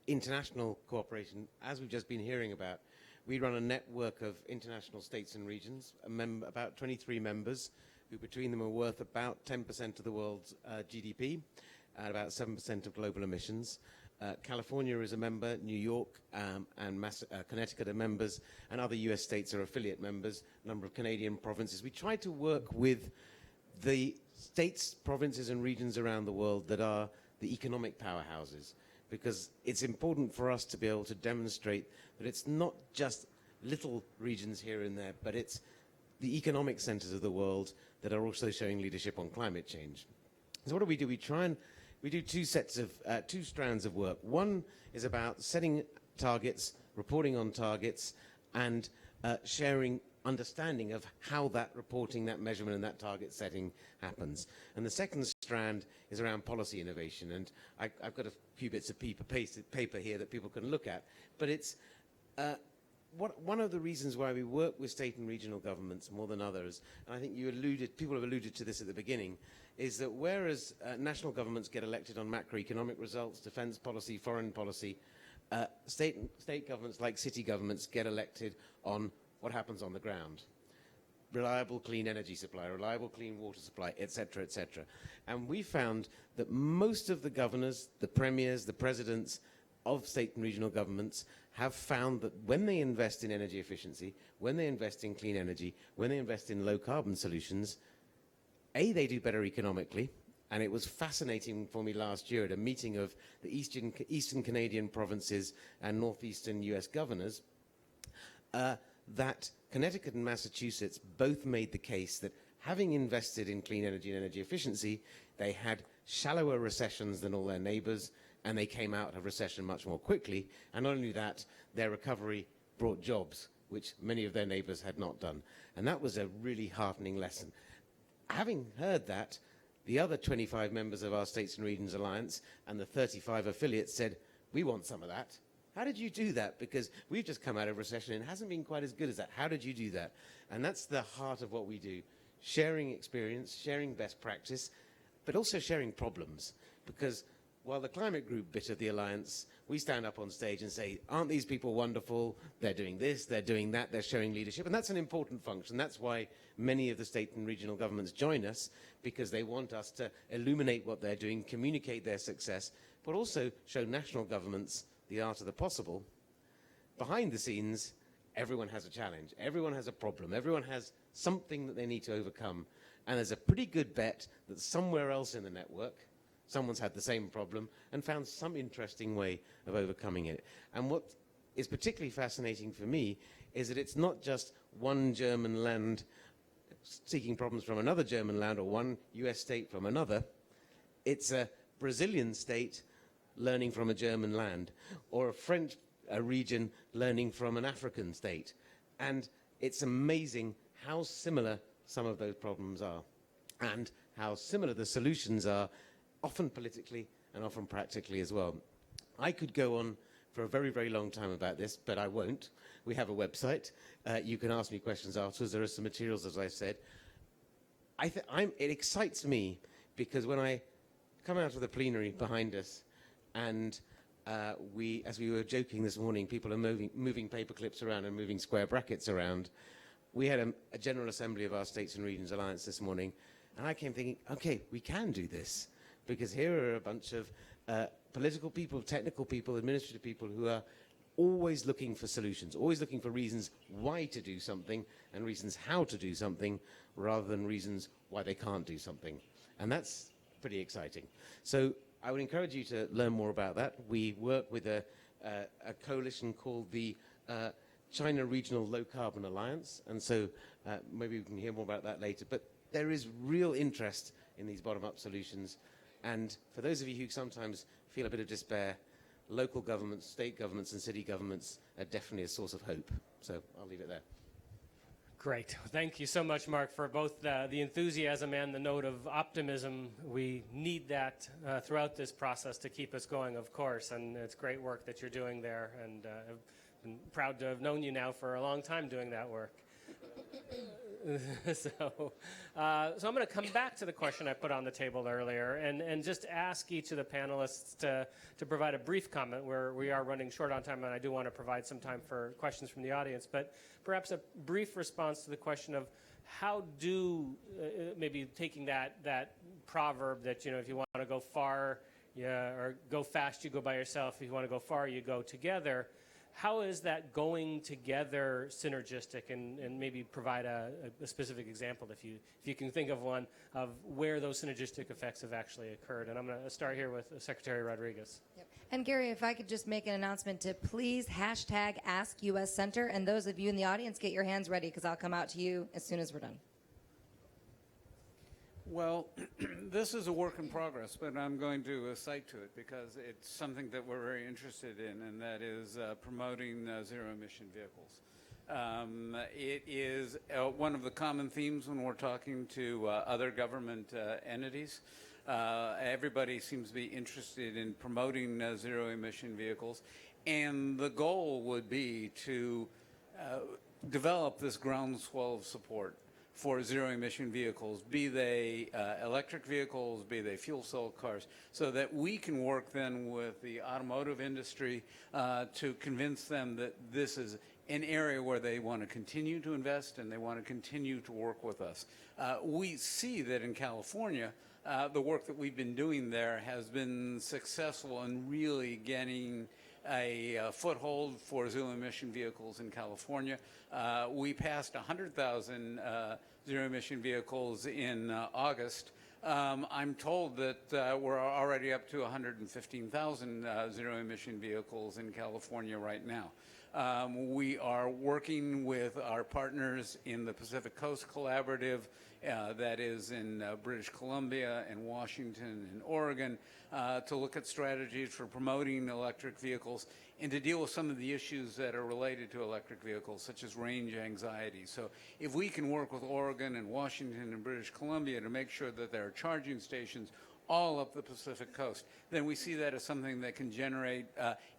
international cooperation. As we've just been hearing about, we run a network of international states and regions, about 23 members, who between them are worth about 10% of the world's GDP and about 7% of global emissions. California is a member, New York and Connecticut are members, and other US states are affiliate members, a number of Canadian provinces. We try to work with the states, provinces, and regions around the world that are the economic powerhouses, because it's important for us to be able to demonstrate that it's not just little regions here and there, but it's the economic centers of the world that are also showing leadership on climate change. So what do? We do two strands of work. One is about setting targets, reporting on targets, and sharing understanding of how that reporting, that measurement, and that target setting happens. And the second strand is around policy innovation. And I've got a few bits of paper here that people can look at. But it's one of the reasons why we work with state and regional governments more than others, and I think people have alluded to this at the beginning, is that whereas national governments get elected on macroeconomic results, defense policy, foreign policy, state governments like city governments get elected on what happens on the ground. Reliable clean energy supply, reliable clean water supply, et cetera, et cetera. And we found that most of the governors, the premiers, the presidents of state and regional governments have found that when they invest in energy efficiency, when they invest in clean energy, when they invest in low carbon solutions, they do better economically. And it was fascinating for me last year at a meeting of the Eastern Canadian provinces and Northeastern US governors, that Connecticut and Massachusetts both made the case that having invested in clean energy and energy efficiency, they had shallower recessions than all their neighbors, and they came out of recession much more quickly. And not only that, their recovery brought jobs, which many of their neighbors had not done. And that was a really heartening lesson. Having heard that, the other 25 members of our States and Regions Alliance and the 35 affiliates said, we want some of that. How did you do that? Because we've just come out of recession and it hasn't been quite as good as that. How did you do that? And that's the heart of what we do. Sharing experience, sharing best practice, but also sharing problems. Because while the climate group bit of the Alliance, we stand up on stage and say, aren't these people wonderful? They're doing this, they're doing that, they're showing leadership. And that's an important function. That's why many of the state and regional governments join us, because they want us to illuminate what they're doing, communicate their success, but also show national governments the art of the possible. Behind the scenes, everyone has a challenge. Everyone has a problem. Everyone has something that they need to overcome. And there's a pretty good bet that somewhere else in the network, someone's had the same problem and found some interesting way of overcoming it. And what is particularly fascinating for me is that it's not just one German land seeking problems from another German land or one US state from another. It's a Brazilian state learning from a German land, or a French region learning from an African state. And it's amazing how similar some of those problems are, and how similar the solutions are, often politically and often practically as well. I could go on for a very, very long time about this, but I won't. We have a website. You can ask me questions afterwards. There are some materials, as I said. It excites me because when I come out of the plenary behind us, and as we were joking this morning, people are moving paper clips around and moving square brackets around. We had a General Assembly of our States and Regions Alliance this morning, and I came thinking, okay, we can do this, because here are a bunch of political people, technical people, administrative people who are always looking for solutions, always looking for reasons why to do something and reasons how to do something, rather than reasons why they can't do something. And that's pretty exciting. So I would encourage you to learn more about that. We work with a coalition called the China Regional Low Carbon Alliance, and so maybe we can hear more about that later. But there is real interest in these bottom-up solutions, and for those of you who sometimes feel a bit of despair, local governments, state governments, and city governments are definitely a source of hope. So I'll leave it there. Great. Thank you so much, Mark, for both the enthusiasm and the note of optimism. We need that throughout this process to keep us going, of course, and it's great work that you're doing there, and Been proud to have known you now for a long time doing that work. So I'm going to come back to the question I put on the table earlier and just ask each of the panelists to provide a brief comment, where we are running short on time, and I do want to provide some time for questions from the audience, but perhaps a brief response to the question of how do, maybe taking that proverb that, if you want to go far, or go fast, you go by yourself. If you want to go far, you go together. How is that going together synergistic, and maybe provide a specific example, if you can think of one, of where those synergistic effects have actually occurred? And I'm going to start here with Secretary Rodriguez. Yep. And Gary, if I could just make an announcement to please hashtag #AskUSCenter, and those of you in the audience, get your hands ready, because I'll come out to you as soon as we're done. Well, this is a work in progress, but I'm going to cite to it because it's something that we're very interested in, and that is promoting zero-emission vehicles. It is one of the common themes when we're talking to other government entities. Everybody seems to be interested in promoting zero-emission vehicles, and the goal would be to develop this groundswell of support for zero-emission vehicles, be they electric vehicles, be they fuel cell cars, so that we can work then with the automotive industry to convince them that this is an area where they want to continue to invest and they want to continue to work with us. We see that in California, the work that we've been doing there has been successful in really getting a foothold for zero-emission vehicles in California. We passed 100,000 zero-emission vehicles in August. I'm told that we're already up to 115,000 zero-emission vehicles in California right now. We are working with our partners in the Pacific Coast Collaborative, that is in British Columbia and Washington and Oregon, to look at strategies for promoting electric vehicles and to deal with some of the issues that are related to electric vehicles, such as range anxiety. So if we can work with Oregon and Washington and British Columbia to make sure that there are charging stations all up the Pacific coast, then we see that as something that can generate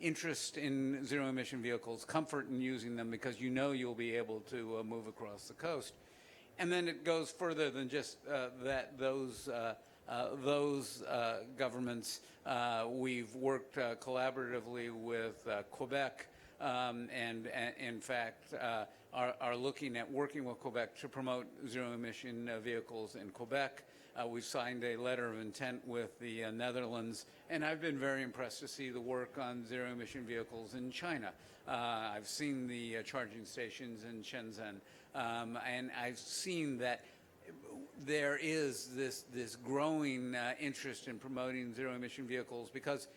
interest in zero-emission vehicles, comfort in using them, because you'll be able to move across the coast. And then it goes further than just those governments. We've worked collaboratively with Quebec, and in fact are looking at working with Quebec to promote zero-emission vehicles in Quebec. We've signed a letter of intent with the Netherlands, and I've been very impressed to see the work on zero-emission vehicles in China. I've seen the charging stations in Shenzhen, and I've seen that there is this growing interest in promoting zero-emission vehicles because,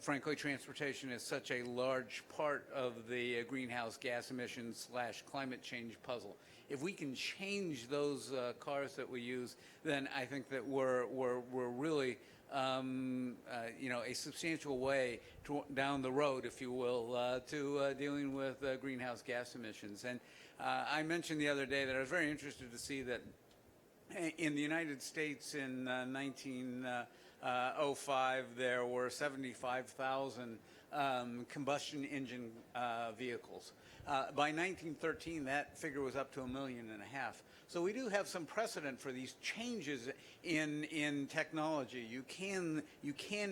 frankly, transportation is such a large part of the greenhouse gas emissions / climate change puzzle. If we can change those cars that we use, then I think that we're really a substantial way down the road, if you will, to dealing with greenhouse gas emissions. And I mentioned the other day that I was very interested to see that in the United States in 1905, there were 75,000 combustion engine vehicles. By 1913, that figure was up to 1.5 million. So we do have some precedent for these changes in technology. You can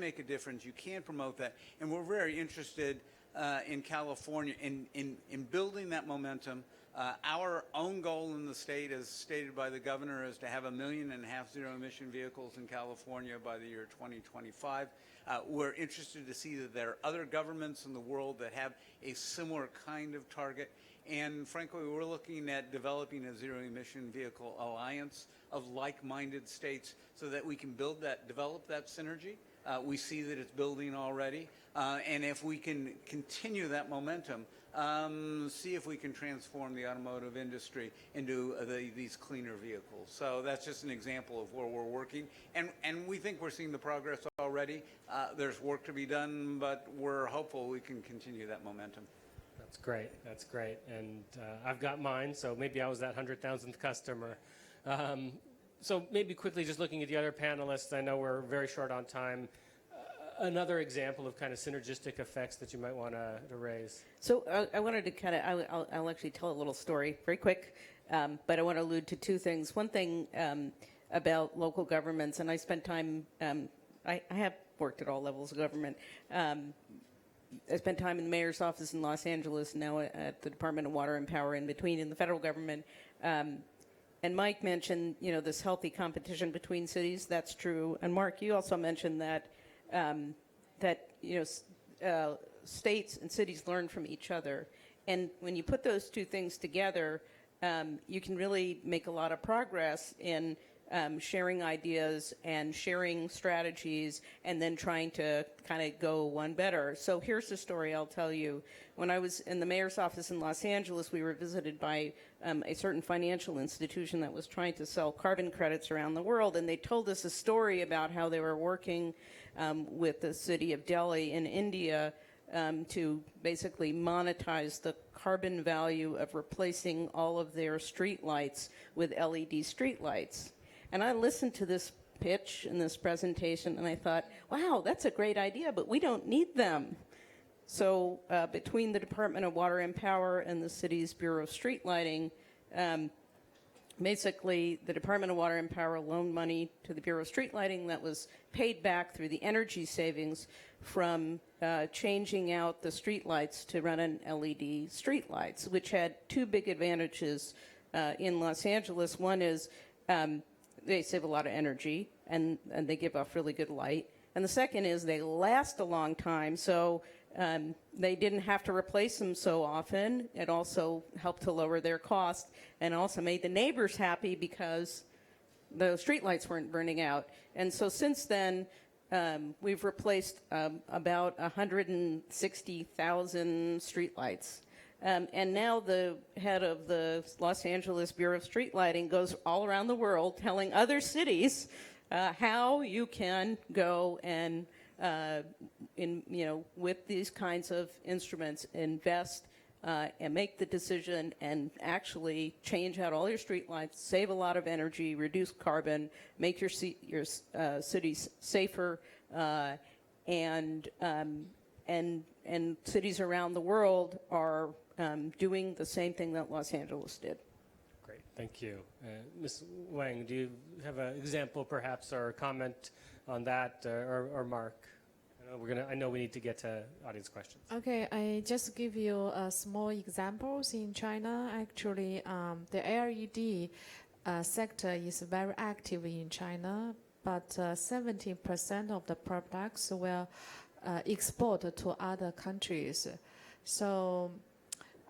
make a difference. You can promote that, and we're very interested in California in building that momentum. Our own goal in the state, as stated by the governor, is to have 1.5 million zero-emission vehicles in California by the year 2025. We're interested to see that there are other governments in the world that have a similar kind of target. And frankly, we're looking at developing a zero-emission vehicle alliance of like-minded states so that we can develop that synergy. We see that it's building already. And if we can continue that momentum, see if we can transform the automotive industry into these cleaner vehicles. So that's just an example of where we're working. And we think we're seeing the progress already. There's work to be done, but we're hopeful we can continue that momentum. That's great. That's great. And I've got mine, so maybe I was that 100,000th customer. So maybe quickly just looking at the other panelists, I know we're very short on time. another example of kind of synergistic effects that you might want to raise? So I wanted to kind of, I'll actually tell a little story very quick, but I want to allude to two things. One thing about local governments, and I spent time, I have worked at all levels of government. I spent time in the mayor's office in Los Angeles, now at the Department of Water and Power in between in the federal government. And Mike mentioned, this healthy competition between cities. That's true. And Mark, you also mentioned that states and cities learn from each other. And when you put those two things together, you can really make a lot of progress in sharing ideas and sharing strategies and then trying to kind of go one better. So here's the story I'll tell you. When I was in the mayor's office in Los Angeles, we were visited by a certain financial institution that was trying to sell carbon credits around the world, and they told us a story about how they were working with the city of Delhi in India to basically monetize the carbon value of replacing all of their street lights with LED street lights. And I listened to this pitch and this presentation, and I thought, wow, that's a great idea, but we don't need them. So between the Department of Water and Power and the city's Bureau of Street Lighting, basically the Department of Water and Power loaned money to the Bureau of Street Lighting that was paid back through the energy savings from changing out the street lights to run on LED street lights, which had two big advantages in Los Angeles. One is they save a lot of energy, and they give off really good light. And the second is they last a long time, so they didn't have to replace them so often. It also helped to lower their cost and also made the neighbors happy because the streetlights weren't burning out. And so since then, we've replaced about 160,000 streetlights. And now the head of the Los Angeles Bureau of Street Lighting goes all around the world telling other cities how you can go and, with these kinds of instruments, invest and make the decision and actually change out all your street lights, save a lot of energy, reduce carbon, make your cities safer, and cities around the world are doing the same thing that Los Angeles did. Great, thank you. Ms. Wang, do you have an example perhaps or a comment on that, or Mark? I know we need to get to audience questions. Okay, I just give you small examples. In China, actually, the LED sector is very active in China, but 70% of the products will export to other countries. So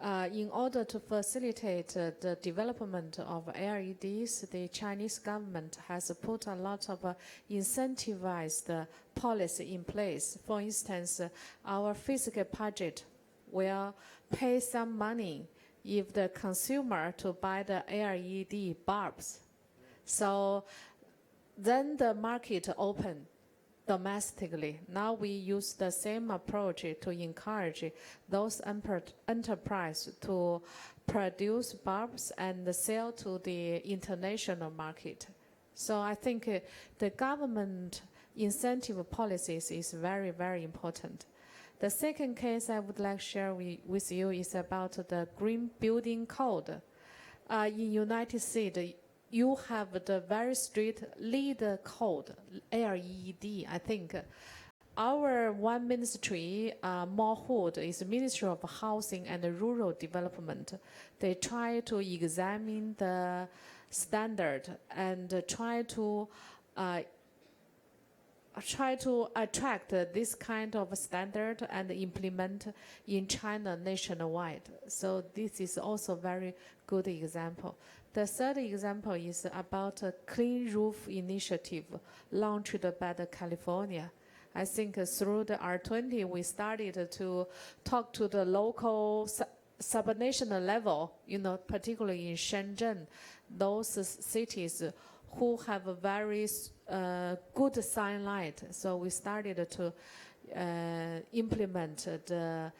in order to facilitate the development of LEDs, the Chinese government has put a lot of incentivized policy in place. For instance, our physical budget will pay some money if the consumer to buy the LED bulbs. So then the market open domestically. Now we use the same approach to encourage those enterprises to produce bulbs and sell to the international market. So I think the government incentive policies is very, very important. The second case I would like to share with you is about the Green Building Code. In United States, you have the very strict LEED code, LED, I think. Our one ministry, more hood, is Ministry of Housing and Rural Development. They try to examine the standard and try to attract this kind of standard and implement in China nationwide. So this is also a very good example. The third example is about a clean roof initiative launched by the California. I think through the R20, we started to talk to the local subnational level, particularly in Shenzhen, those cities who have a very good sunlight. So we started to implement the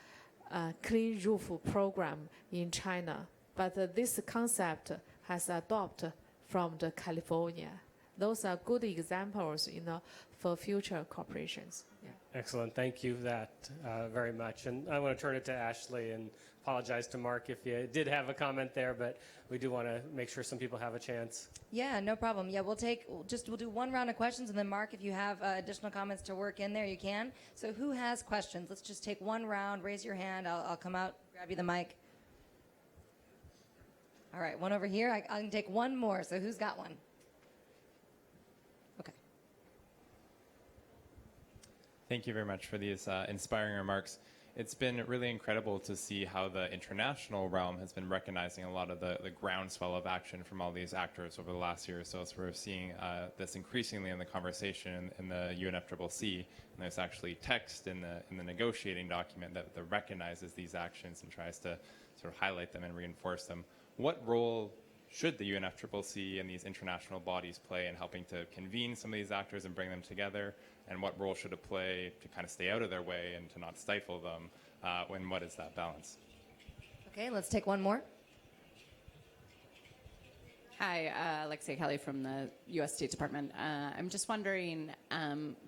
clean roof program in China. But this concept has adopted from the California. those are good examples, for future corporations. Yeah. Excellent. Thank you for that very much. And I want to turn it to Ashley and apologize to Mark if you did have a comment there, but we do want to make sure some people have a chance. Yeah, no problem. Yeah, we'll do one round of questions, and then Mark, if you have additional comments to work in there, you can. So who has questions? Let's just take one round. Raise your hand. I'll come out, grab you the mic. All right, one over here. I can take one more. So who's got one? Okay. Thank you very much for these inspiring remarks. It's been really incredible to see how the international realm has been recognizing a lot of the groundswell of action from all these actors over the last year or so. So we're seeing this increasingly in the conversation in the UNFCCC, and there's actually text in the negotiating document that recognizes these actions and tries to sort of highlight them and reinforce them. What role should the UNFCCC and these international bodies play in helping to convene some of these actors and bring them together? And what role should it play to kind of stay out of their way and to not stifle them? What is that balance? Okay, let's take one more. Hi, Alexia Kelly from the U.S. State Department. I'm just wondering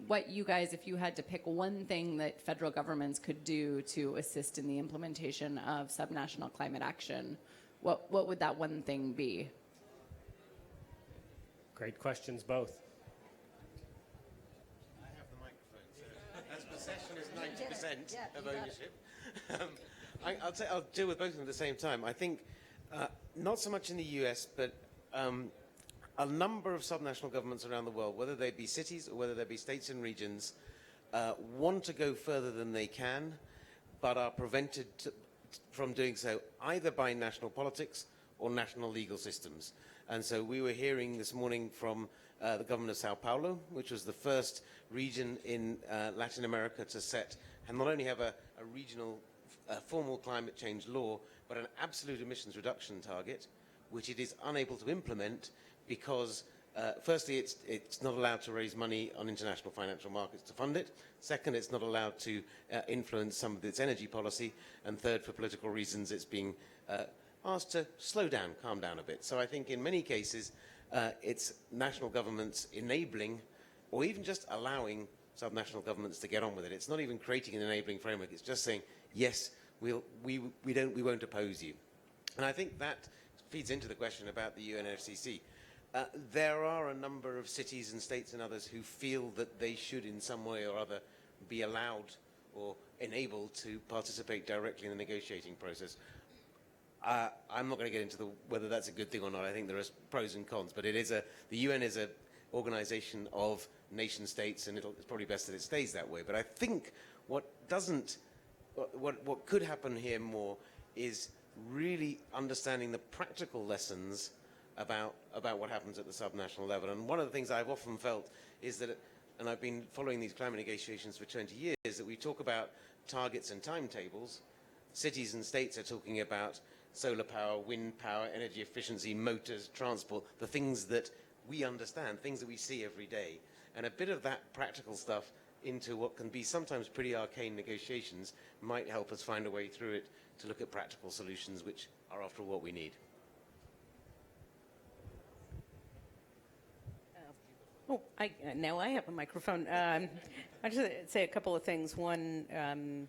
what you guys, if you had to pick one thing that federal governments could do to assist in the implementation of subnational climate action, what would that one thing be? Great questions, both. Possession is 90% of ownership. I'll deal with both of them at the same time. I think not so much in the US, but a number of subnational governments around the world, whether they be cities or whether they be states and regions, want to go further than they can, but are prevented from doing so either by national politics or national legal systems. And so we were hearing this morning from the government of Sao Paulo, which was the first region in Latin America to set and not only have a regional formal climate change law, but an absolute emissions reduction target, which it is unable to implement because, firstly, it's not allowed to raise money on international financial markets to fund it. Second, it's not allowed to influence some of its energy policy. And third, for political reasons, it's being asked to slow down, calm down a bit. So I think in many cases, it's national governments enabling or even just allowing subnational governments to get on with it. It's not even creating an enabling framework. It's just saying, yes, we won't oppose you. And I think that feeds into the question about the UNFCCC. There are a number of cities and states and others who feel that they should in some way or other be allowed or enabled to participate directly in the negotiating process. I'm not going to get into whether that's a good thing or not. I think there are pros and cons, but the UN is an organization of nation states, and it's probably best that it stays that way. But I think what could happen here more is really understanding the practical lessons about what happens at the subnational level. And one of the things I've often felt is that, and I've been following these climate negotiations for 20 years, that we talk about targets and timetables. Cities and states are talking about solar power, wind power, energy efficiency, motors, transport, the things that we understand, things that we see every day. And a bit of that practical stuff into what can be sometimes pretty arcane negotiations might help us find a way through it to look at practical solutions, which are, after all, what we need. Now I have a microphone. I just say a couple of things. One,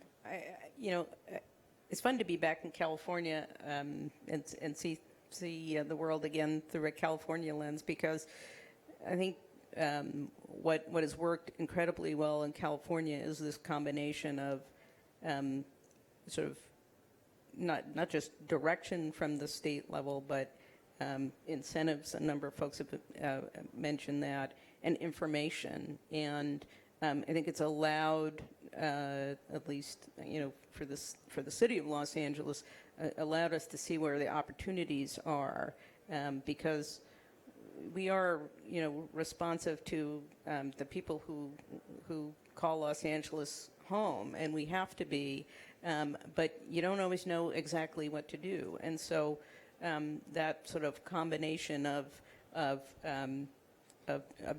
it's fun to be back in California and see the world again through a California lens, because I think what has worked incredibly well in California is this combination of sort of not just direction from the state level, but incentives. A number of folks have mentioned that, and information. And I think it's allowed, at least for the city of Los Angeles, allowed us to see where the opportunities are, because we are responsive to the people who call Los Angeles home, and we have to be, but you don't always know exactly what to do. And so that sort of combination of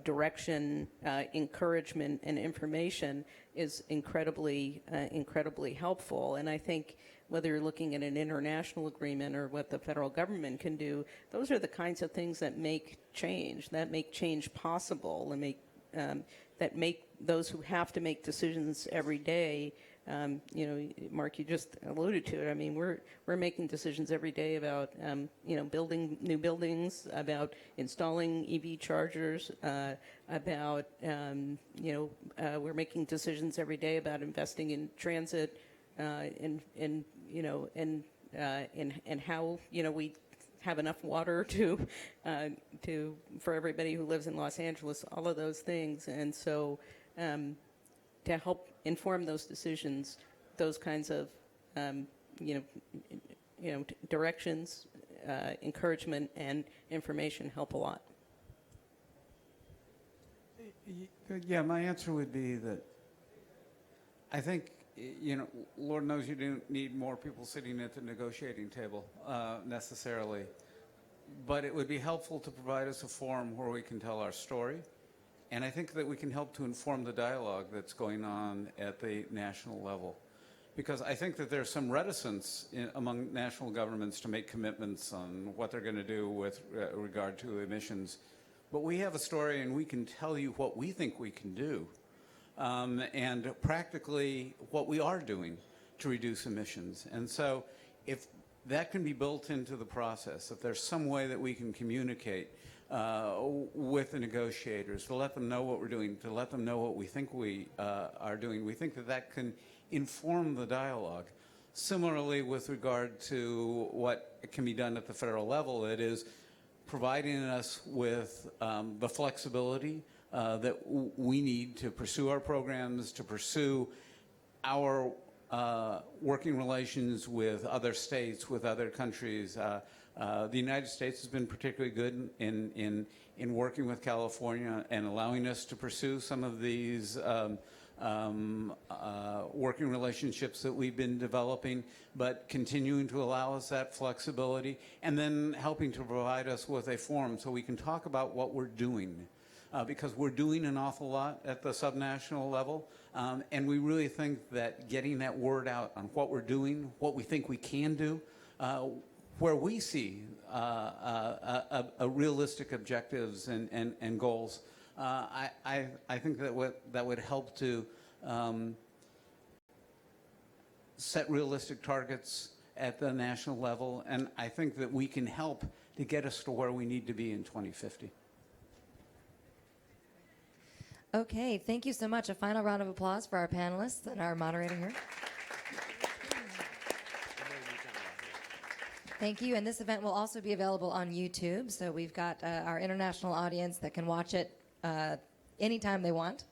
direction, encouragement, and information is incredibly helpful. And I think whether you're looking at an international agreement or what the federal government can do, those are the kinds of things that make change, that make change possible, and that make those who have to make decisions every day. You know, Mark, you just alluded to it. I mean, we're making decisions every day about you know, building new buildings, about installing EV chargers, about you know, we're making decisions every day about investing in transit, and you know, and how, you know, we have enough water to for everybody who lives in Los Angeles, all of those things. And so to help inform those decisions, those kinds of you know, directions, encouragement, and information help a lot. Yeah, my answer would be that I think, you know, Lord knows you don't need more people sitting at the negotiating table necessarily, but it would be helpful to provide us a forum where we can tell our story. And I think that we can help to inform the dialogue that's going on at the national level. Because I think that there's some reticence among national governments to make commitments on what they're going to do with regard to emissions. But we have a story, and we can tell you what we think we can do, and practically what we are doing to reduce emissions. And so if that can be built into the process, if there's some way that we can communicate with the negotiators, to let them know what we're doing, to let them know what we think we are doing, we think that that can inform the dialogue. Similarly, with regard to what can be done at the federal level, it is providing us with the flexibility that we need to pursue our programs, to pursue our working relations with other states, with other countries. The United States has been particularly good in working with California and allowing us to pursue some of these working relationships that we've been developing, but continuing to allow us that flexibility, and then helping to provide us with a forum so we can talk about what we're doing. Because we're doing an awful lot at the subnational level, and we really think that getting that word out on what we're doing, what we think we can do, where we see realistic objectives and goals, I think that would help to set realistic targets at the national level, and I think that we can help to get us to where we need to be in 2050. Okay, thank you so much. A final round of applause for our panelists and our moderator here. Thank you, and this event will also be available on YouTube, so we've got our international audience that can watch it anytime they want.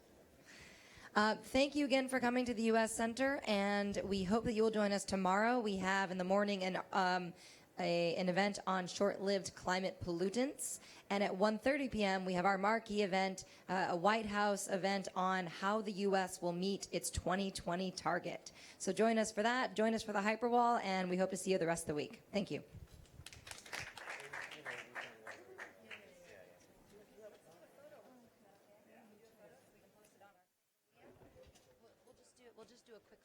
Thank you again for coming to the U.S. Center, and we hope that you will join us tomorrow. We have in the morning an event on short-lived climate pollutants, and at 1:30 p.m. we have our marquee event, a White House event on how the U.S. will meet its 2020 target. So join us for that, join us for the Hyperwall, and we hope to see you the rest of the week. Thank you. We'll just do a quick